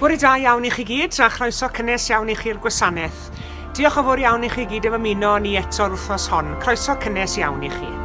Bore da iawn i chi gyd, a chroeso cynnes iawn i chi'r gwasanaeth. Diolch yn fawr iawn i chi gyd am ymuno ni eto'r wythnos hon. Croeso cynnes iawn i chi.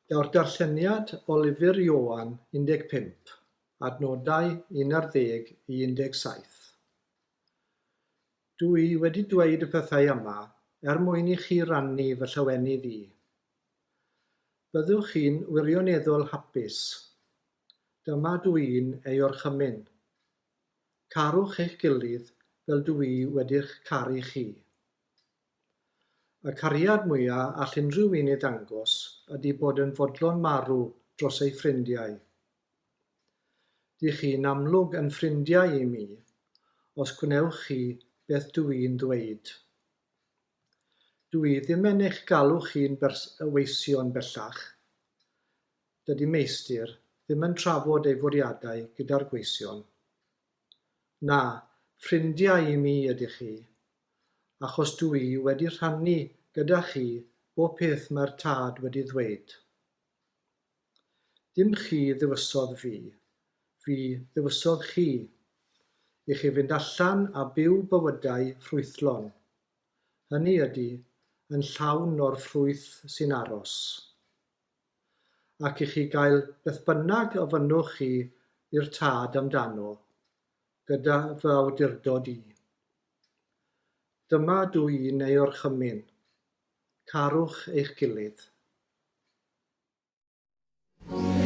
Daw'r darlleniad o lyfr Ioan 15, adnodau 11 i 17. Dwi wedi dweud y pethau yma mwyn i chi rannu fy llawenydd i. Byddwch chi'n wirioneddol hapus. Dyma dwi'n ei orchymyn. Carwch eich gilydd fel dwi wedi'ch caru chi. Y cariad mwyaf all unrhyw un ei ddangos ydy bod yn fodlon marw dros ei ffrindiau. Dych chi'n amlwg yn ffrindiau i mi os gwnewch chi beth dwi'n dweud. Dwi ddim yn eich galw chi'n weision bellach. Dydy meistr ddim yn trafod ei fwriadau gyda'r gweision. Na, ffrindiau i mi ydych chi, achos dwi wedi rhannu gyda chi bob peth mae'r tad wedi ddweud. Dim chi ddywysodd fi ddywysodd chi, i chi fynd allan a byw bywydau ffrwythlon. Hynny ydy, yn llawn o'r ffrwyth sy'n aros. Ac i chi gael beth bynnag ofynnwch chi i'r tad amdano, gyda fy awdurdod i. Dyma dwi'n ei orchymyn. Carwch eich gilydd. Oh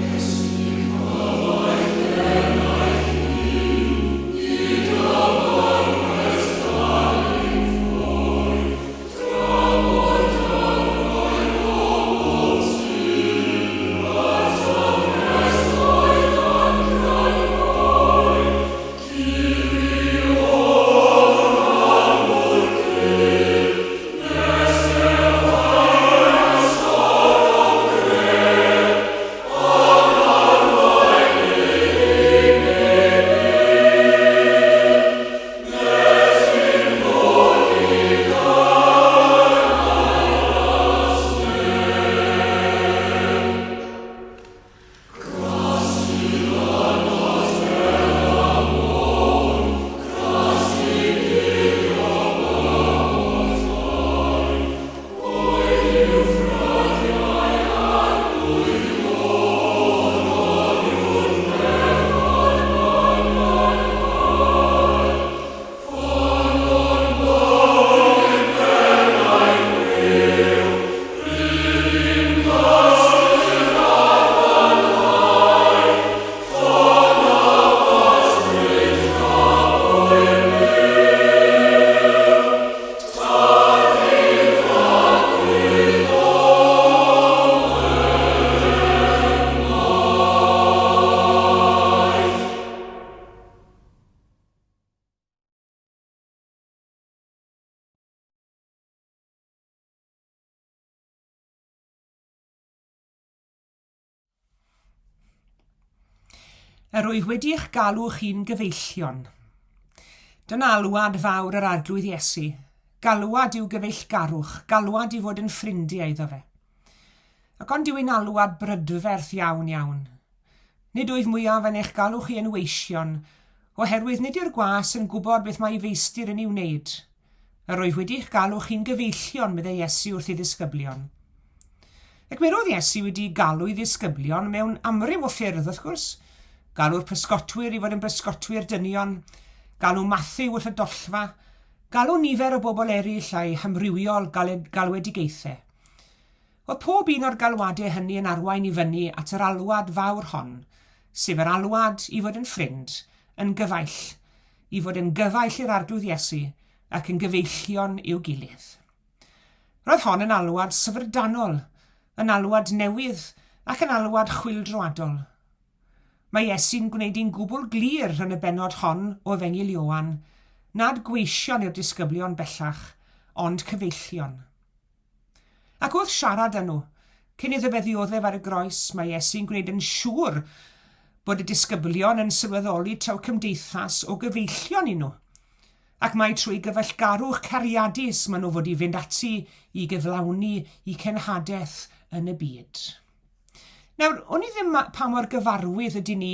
Yr wyf wedi'ch galw chi'n gyfeillion. Dyna alwad fawr yr arglwydd Iesu. Galwad yw gyfeillgarwch, galwad i fod yn ffrindiau iddo fe. Ac ond yw ein alwad brydferth iawn iawn. Nid wyf mwyaf yn eich galw chi yn weision, oherwydd nid yw'r gwas yn gwybod beth mae ei feistir yn ei wneud. Yr wyf wedi'ch galw chi'n gyfeillion, meddai Iesu wrth ei ddisgyblion. Ac mi roedd Iesu wedi galw ei ddisgyblion mewn amryw o ffyrdd, wrth gwrs. Galw'r pysgotwyr i fod yn bysgotwyr dynion, galw Matthew wrth y dollfa, galw nifer o bobl eraill a'i hamrywiol galwedigaethau. Oedd pob un o'r galwadau hynny yn arwain i fyny at yr alwad fawr hon, sef yr alwad i fod yn ffrind, yn gyfaill, i fod yn gyfaill i'r arglwydd Iesu ac yn gyfeillion i'w gilydd. Roedd hon yn alwad syfrdanol, yn alwad newydd ac yn alwad chwyldroadol. Mae Iesu'n gwneud i'n gwbl glir yn y bennod hon o Efengyl Ioan, nad gweision i'r disgyblion bellach, ond cyfeillion. Ac wrth siarad â nhw, cyn iddo fe ddioddef ar y groes, mae Iesu'n gwneud yn siŵr bod y disgyblion yn sylweddoli taw cymdeithas o gyfeillion i nhw, ac mae trwy gyfeillgarwch cariadus maen nhw fod i fynd ati i gyflawni i cenhadaeth yn y byd. Nawr, o'n i ddim pa mor gyfarwydd ydy ni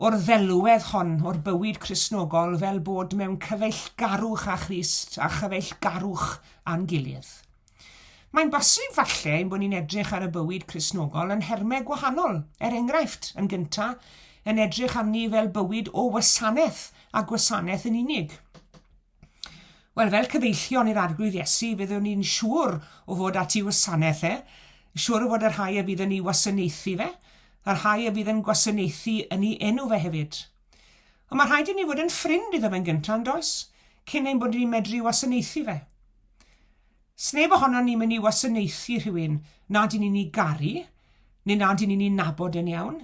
o'r ddelwedd hon o'r bywyd Cristnogol fel bod mewn cyfeillgarwch â Christ a chyfeillgarwch a'n gilydd. Mae'n bosib falle ein bod ni'n edrych ar y bywyd Cristnogol yn hermau gwahanol. Enghraifft, yn gyntaf, yn edrych arni fel bywyd o wasanaeth a gwasanaeth yn unig. Wel, fel cyfeillion i'r arglwydd Iesu, byddwn ni'n siŵr o fod at ei wasanaethau, siŵr o fod yr rhai a bydd yn ei wasanaethu fe, a'r rhai a bydd yn gwasanaethu yn ei enw fe hefyd. Ond mae rhaid i ni fod yn ffrind iddo fe'n gyntaf, yn does, cyn ein bod ni'n medru wasanaethu fe. Sneb ohono ni'n mynd i wasanaethu rhywun nad i ni'n ei garu, neu nad i ni'n ei nabod yn iawn,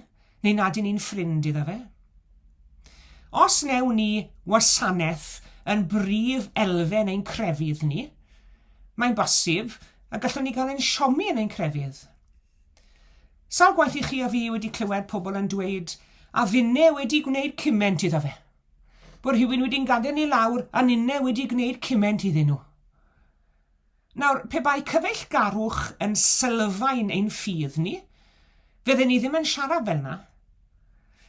neu nad i ni'n ffrind iddo fe. Os newn ni wasanaeth yn brif elfen ein crefydd ni, mae'n bosib a gallwn ni gael ein siomi yn ein crefydd. Sawl gwaith i chi a fi wedi clywed pobl yn dweud, a finne wedi gwneud cyment iddo fe. Bod rhywun wedi'n gadael ni lawr a ninne wedi gwneud cyment iddyn nhw. Nawr, pe bai cyfeillgarwch yn sylfaen ein ffydd ni, fydden ni ddim yn siarad fel yna.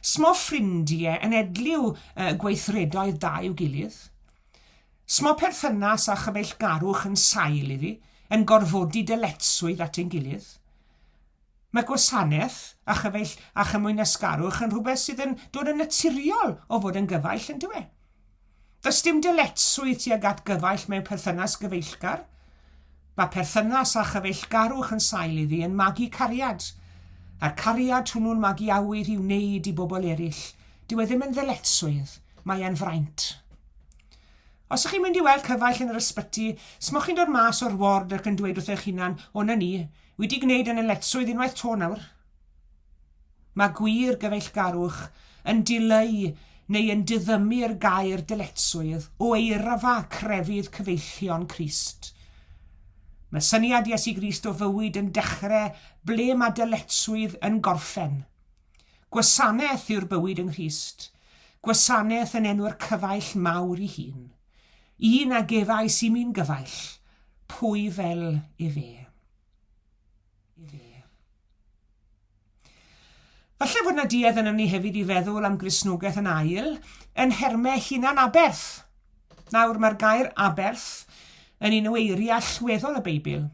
Smo ffrindiau yn edliw gweithredoedd da i'w gilydd. Smo perthynas a chyfeillgarwch yn sail iddi, yn gorfodi dyletswydd at ein gilydd. Mae gwasanaeth a chymwynysgarwch yn rhywbeth sydd yn dod yn naturiol o fod yn gyfaill yn dywe. Does dim dyletswydd tuag at gyfaill mewn perthynas gyfeillgar. Mae perthynas a chyfeillgarwch yn sail iddi yn magu cariad, a'r cariad hwnnw'n magu awydd i'w wneud i bobl eraill. Dyw e ddim yn ddyletswydd, mae e'n fraint. Os ych chi'n mynd i weld cyfaill yn yr ysbyty, smoch chi'n dod mas o'r ward ac yn dweud wrth eich hunan, o na ni, wedi gwneud yn eletswydd unwaith to nawr. Mae gwir gyfeillgarwch yn dileu neu yn diddymu'r gair dyletswydd o eirafa crefydd cyfeillion Crist. Mae syniad Iesu Grist o fywyd yn dechrau ble mae dyletswydd yn gorffen. Gwasanaeth yw'r bywyd yng Nghrist. Gwasanaeth yn enw'r cyfaill mawr ei hun. Un a gefai sy'n mi'n gyfaill, pwy fel i fe. Falle fod na duedd yn ni hefyd i feddwl am Gristnogaeth yn ail, yn hermau hunan aberth. Nawr mae'r gair aberth yn un o eiriau allweddol y Beibl.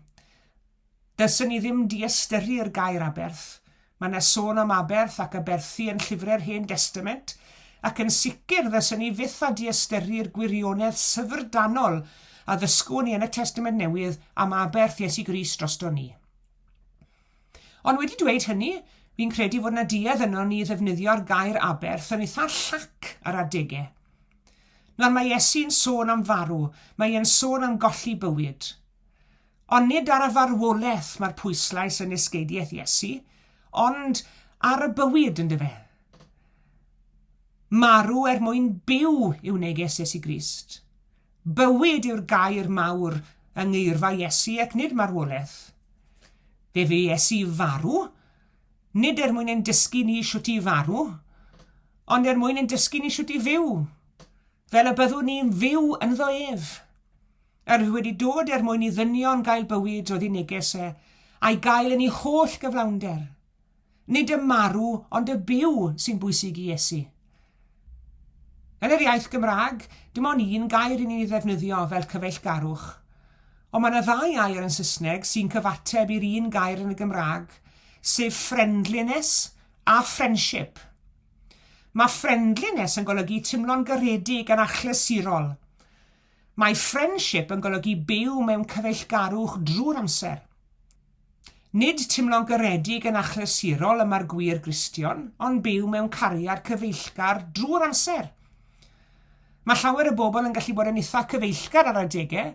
Dylsyn ni ddim diastyru'r gair aberth. Mae yna sôn am aberth ac aberthu yn llyfrau'r Hen Testament, ac yn sicr ddylsyn ni fyth a diastyru'r gwirionedd syfrdanol a ddysgwn ni yn y Testament Newydd am aberth Iesu Grist drosto ni. Ond wedi dweud hynny, fi'n credu fod na duedd yno ni ddefnyddio'r gair aberth yn eitha llac ar adegau. Nawr mae Iesu'n sôn am farw, mae e'n sôn am golli bywyd. Ond nid ar y farwolaeth mae'r pwyslais yn esgeidiaeth Iesu, ond ar y bywyd yn dyfe. Marw mwyn byw yw neges Iesu Grist. Bywyd yw'r gair mawr yng ngeirfa Iesu ac nid marwolaeth. Fe Iesu farw, nid mwyn ein dysgu ni siwt i farw, ond mwyn yn dysgu ni siwt i fyw, fel y byddwn ni'n fyw yn ddo ef. Wedi dod mwyn i ddynion gael bywyd o ddineges a'i gael yn ei holl gyflawnder. Nid y marw, ond y byw sy'n bwysig i Iesu. Yn yr iaith Gymraeg, dim ond un gair i ni ddefnyddio fel cyfeillgarwch, ond mae yna 2 air yn Saesneg sy'n cyfateb i'r un gair yn y Gymraeg, sef friendliness a friendship. Mae friendliness yn golygu timlo'n garedig yn achlysurol. Mae friendship yn golygu byw mewn cyfeillgarwch drwy'r amser. Nid timlo'n garedig yn achlysurol yma'r gwir Gristion, ond byw mewn cariad cyfeillgar drwy'r amser. Mae llawer y bobl yn gallu bod yn eitha cyfeillgar ar adegau,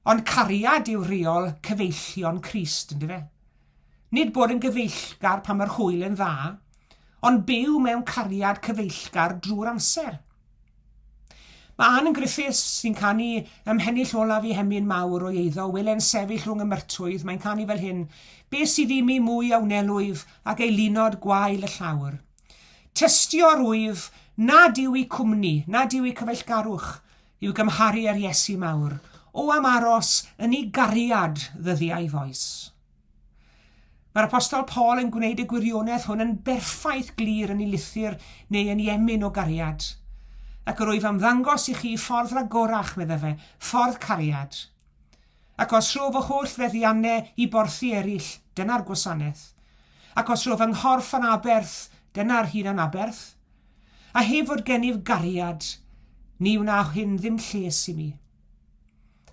ond cariad yw reol cyfeillion Crist, ynddo fe? Nid bod yn gyfeillgar pan mae'r hwyl yn dda, ond byw mewn cariad cyfeillgar drwy'r amser. Mae Ann yn Griffiths sy'n canu ymhennill olaf i hemyn mawr o eiddo, wylen sefyll rhwng y myrtwydd, mae'n canu fel hyn, be sydd i mi mwy awnelwyf ac ei lunod gwael y llawr. Tystio'r wyf, nad yw i cwmni, nad yw i cyfeillgarwch, yw gymharu ar Iesu mawr, o am aros yn ei gariad ddyddiau foes. Mae'r apostol Paul yn gwneud y gwirionedd hwn yn berffaith glir yn ei lythyr neu yn ei emyn o gariad. Ac yr wyf am ddangos i chi ffordd ragorach, medda fe, ffordd cariad. Ac os rho fy holl feddiannau i borthi eraill, dyna'r gwasanaeth. Ac os rho fy nghorff yn aberth, dyna'r hun yn aberth. A heb fod gennyf gariad, ni wna hyn ddim lles i mi.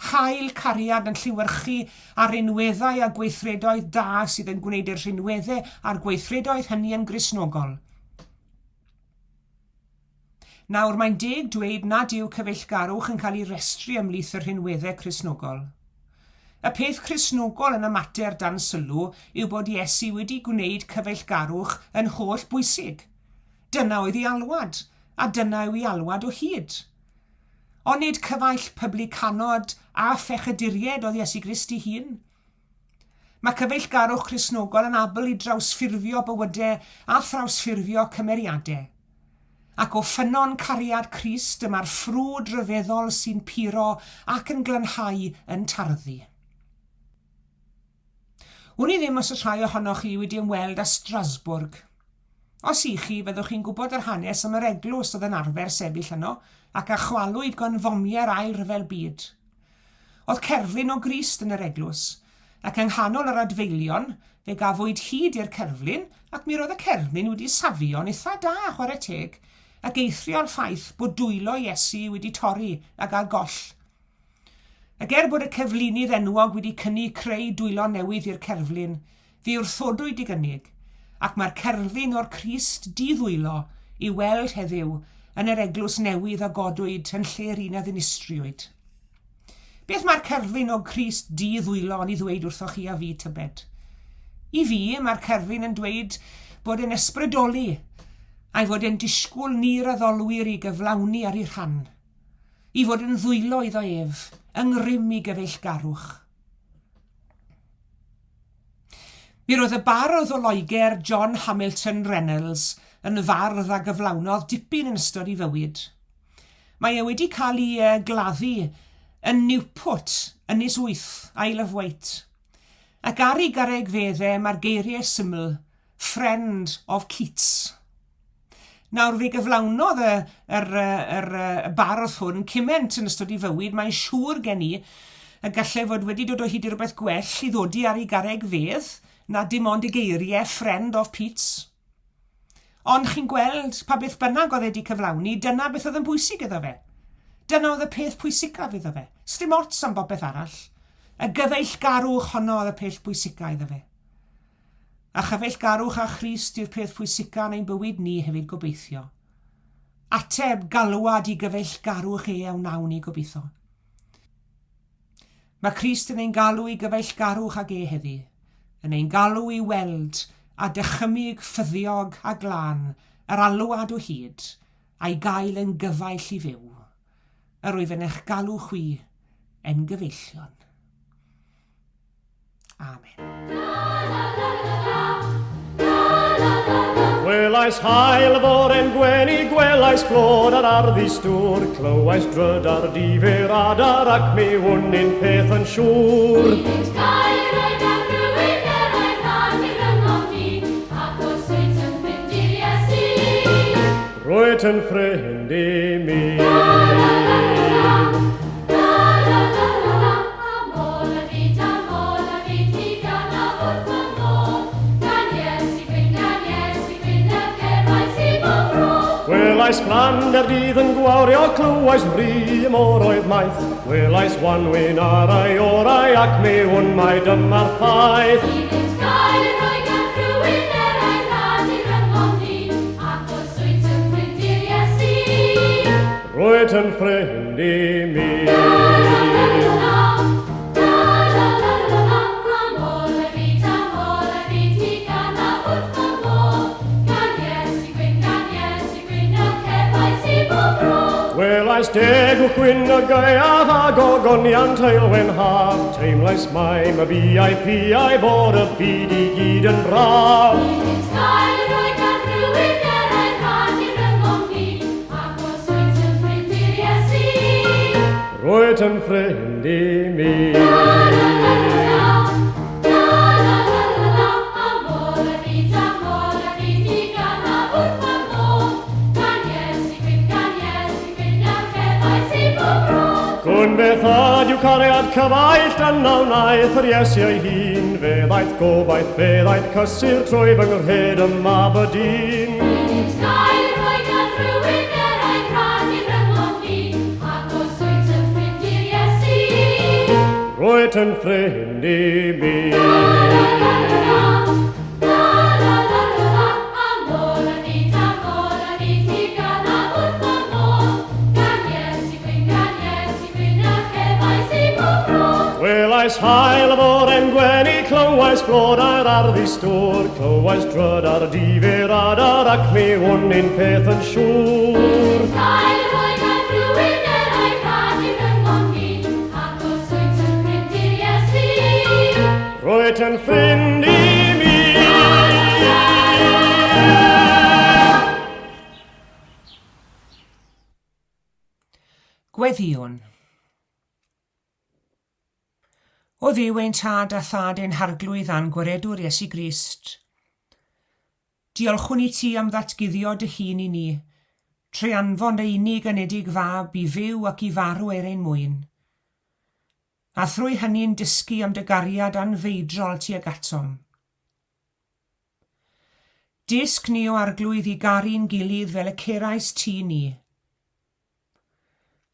Hael cariad yn lliwyrchu ar rinweddau a gweithredoedd da sydd yn gwneud i'r rinweddau a'r gweithredoedd hynny yn grisnogol. Nawr mae'n deg dweud nad yw cyfeillgarwch yn cael ei restru ymlith yr rinweddau crisnogol. Y peth crisnogol yn y mater dan sylw yw bod Iesu wedi gwneud cyfeillgarwch yn holl bwysig. Dyna oedd ei alwad, a dyna yw ei alwad o hyd. Ond nid cyfaill publicanod a phechaduried oedd Iesu Grist ei hun. Mae cyfeillgarwch Crisnogol yn abl i drawsffurfio bywydau a thrawsffurfio cymeriadau. Ac o ffynon cariad Crist yma'r ffrwd ryfeddol sy'n puro ac yn glanhau yn tarddu. Wn i ddim os y rhai ohonoch chi wedi ymweld â Strasbourg. Os i chi, fyddwch chi'n gwybod yr hanes am yr eglwys oedd yn arfer sefyll yno ac a chwalwyd gan fomiau'r ail ryfel byd. Oedd cerflun o Grist yn yr eglwys, ac yng nghanol yr adfeilion, fe gafwyd hyd i'r cerflun, ac mi roedd y cerflun wedi safio'n eitha da chwarae teg, ac eithrio ar ffaith bod dwylo Iesu wedi torri ac a goll. Ac bod y cyflwynydd enwog wedi cynnig creu dwylo newydd i'r cerflun, fe wrthodwyd i gynnig, ac mae'r cerflun o'r Crist di-ddwylo i weld heddiw yn yr eglwys newydd a godwyd yn lle'r un a ddinistriwyd. Beth mae'r cerflun o Crist di-ddwylo yn ei ddweud wrthoch chi a fi tybed? I fi, mae'r cerflun yn dweud bod yn ysbrydoli a'i fod yn disgwyl ni'r addolwyr i gyflawni ar ei rhan, i fod yn ddwylo iddo ef, yng ngrym i gyfeillgarwch. Mi roedd y bardd o Loegr John Hamilton Reynolds yn fardd a gyflawnodd dipyn yn ystod ei fywyd. Mae wedi cael ei gladdu yn Newport, Ynys Wyth, Isle of Wight. Ac ar ei garegfeddau mae'r geiriau syml, Friend of Keats. Nawr fe gyflawnodd y bardd hwn cyment yn ystod ei fywyd, mae'n siŵr gen i y gallai fod wedi dod o hyd i rhywbeth gwell i ddodi ar ei garegfedd, na dim ond y geiriau Friend of Keats. Ond chi'n gweld pa beth bynnag oedd wedi cyflawni, dyna beth oedd yn bwysig iddo fe. Dyna oedd y peth pwysicaf iddo fe. Sdim ots am bopeth arall. Y gyfeillgarwch honno oedd y peth pwysicaf iddo fe. A chyfeillgarwch a Christ yw'r peth pwysicaf yn ein bywyd ni hefyd gobeithio. Ateb galwad i gyfeillgarwch wnawn ni gobeithio. Mae Christ yn ein galw i gyfeillgarwch ag heddi. Yn ein galw i weld a dychymyg ffyddiog a glân yr alwad o hyd a'i gael yn gyfaill i fyw. Yr wyf yn eich galw chwi yn gyfeillion. Amen. Gwelais hael fôr en gwenu, gwelais blod ar arddi stwr, clywais dryd ar difyr adar ac mi wnnyn peth yn siŵr. Iddynt gael roed ar rhywun er ein rhan i'r ymwni, ac os wyt yn ffrindiau Iesu. Roed yn ffrind i mi. Gwelais blander dydd yn gwawrio, clywais bri mor oedd maith. Gwelais wanwyn ar ei orau ac mi wn mai dyma'r ffaith. Iddynt gael roed ar rhywun er ein rhan i'r ymwni, ac os wyt yn ffrindiau Iesu. Roed yn ffrind i mi. Gwelais deg o gwyn o gaiaf ag o gonian teilwen haf. Teimlais mai my VIP-au bod y byd i gyd yn braf. Iddynt gael roed ar rhywun er ein rhan i'r ymwni, ac os wyt yn ffrindiau Iesu. Roed yn ffrind i mi. Gwn beth ad yw cariad cyfaill dyna wnaeth yr Iesu ei hun. Fe ddaeth gobaith, fe ddaeth cysur trwy fy ngwrhed ym Aberdeen. Iddynt gael roed ar rhywun er ein rhan i'r ymwni, ac os wyt yn ffrindiau Iesu. Roed yn ffrind i mi. Gwelais hael fôr en gwenu, clywais blod ar arddi stwr, clywais dryd ar difyr adar ac mi wnnyn peth yn siŵr. Gael roed ar rhywun er ein rhan i'r ymwni, ac os wyt yn ffrindiau Iesu. Roed yn ffrind i mi. Gweddiwn. O ddiw ein tad a thad ein harglwydd a'n gwaredwr Iesu Grist. Diolchwn i ti am ddatguddio dy hun i ni, trwy anfon dy unig anedig fab i fyw ac i farw ein mwyn. A thrwy hynny'n dysgu am dy gariad anfeidrol tuag atom. Disg ni o arglwydd i garu'n gilydd fel y cerais ti ni.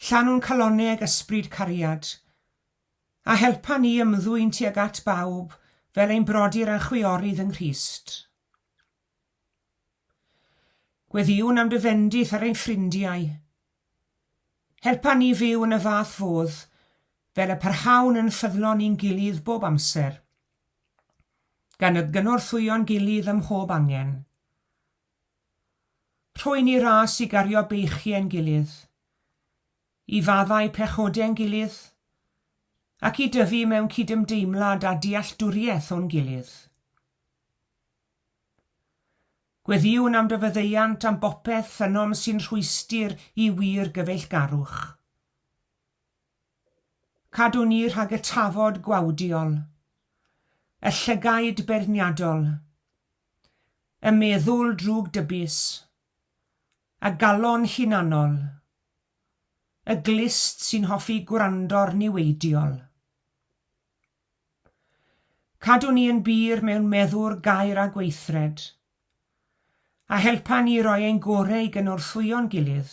Llanw'n caloneg ysbryd cariad, a helpa ni ymddwyn tuag at bawb fel ein brodyr yn chwiorydd yng Nghrist. Gweddiwn am dy fendith ar ein ffrindiau. Helpa ni fyw yn y fath fodd fel y parhawn yn ffyddlon i'n gilydd bob amser, gan y gynorthwyo'n gilydd ym mhob angen. Rhoi ni ras i gario beichiau'n gilydd, i faddau pechodau'n gilydd, ac i dyfu mewn cydymdeimlad a dealltwriaeth o'n gilydd. Gweddiwn am dy fyddeiant am bopeth ffynom sy'n rhwystyr i wir gyfeillgarwch. Cadw ni rhag y tafod gwawdiol, y llygaid berniadol, y meddwl drwg dybus, y galon hunanol, y glist sy'n hoffi gwrando'r niweidiol. Cadw ni yn bir mewn meddwr gair a gweithred, a helpa ni roi ein gorau i gynorthwyo'n gilydd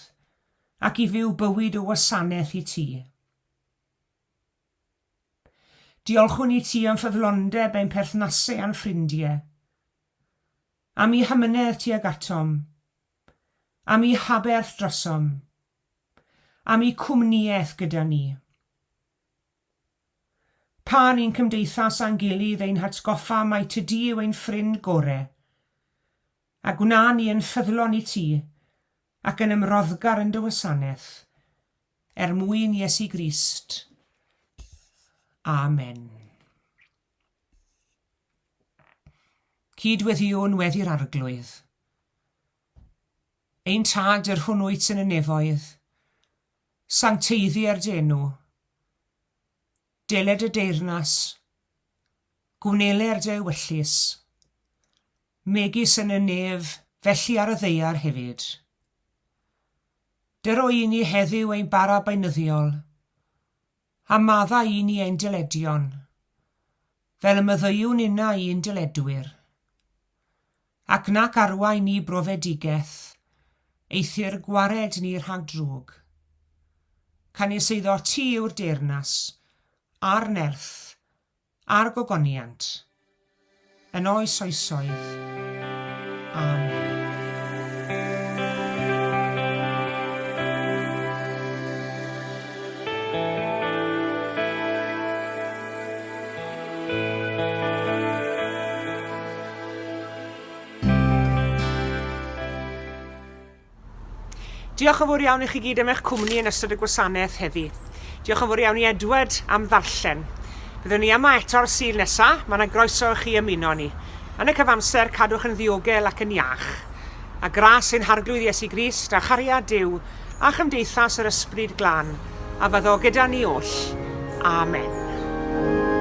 ac i fyw bywyd o wasanaeth i ti. Diolchwn i ti am ffyddlondeb ein perthnasau a'n ffrindiau, am i hymynedd tuag atom, am i haberth drosom, am i cwmniaeth gyda ni. Pa ni'n cymdeithas a'n gilydd ein hatgoffa mai tydi yw ein ffrind gore, a gwna ni yn ffyddlon i ti ac yn ymroddgar yn dy wasanaeth, mwyn Iesu Grist. Amen. Cydweddiwn weddi'r arglwydd. Ein tad yr hwnnwyt yn y nefoedd, sancteiddi'r denw, deled y deyrnas, gwneler dy wyllus, megis yn y nef, felly ar y ddeiar hefyd. Dyro i ni heddiw ein bara beunyddiol, a madda i ni ein dyledion, fel y myddyiwn unna i'n dyledwyr. Ac nac arwain ni brofedigaeth, eithir gwared ni rhag drwg. Canis eiddo ti yw'r deyrnas, a'r nerth, a'r gogoniant, yn oes oesoedd. Amen. Diolch yn fawr iawn i chi gyd am eich cwmni yn ystod y gwasanaeth heddi. Diolch yn fawr iawn i Edward am ddarllen. Byddwn ni yma eto'r Sul nesaf, mae yna groeso i chi ymuno ni. Yn y cyfamser, cadwch yn ddiogel ac yn iach. A gras ein harglwydd Iesu Grist, a chariad Duw, a chymdeithas yr ysbryd glân, a fyddo gyda ni oll. Amen.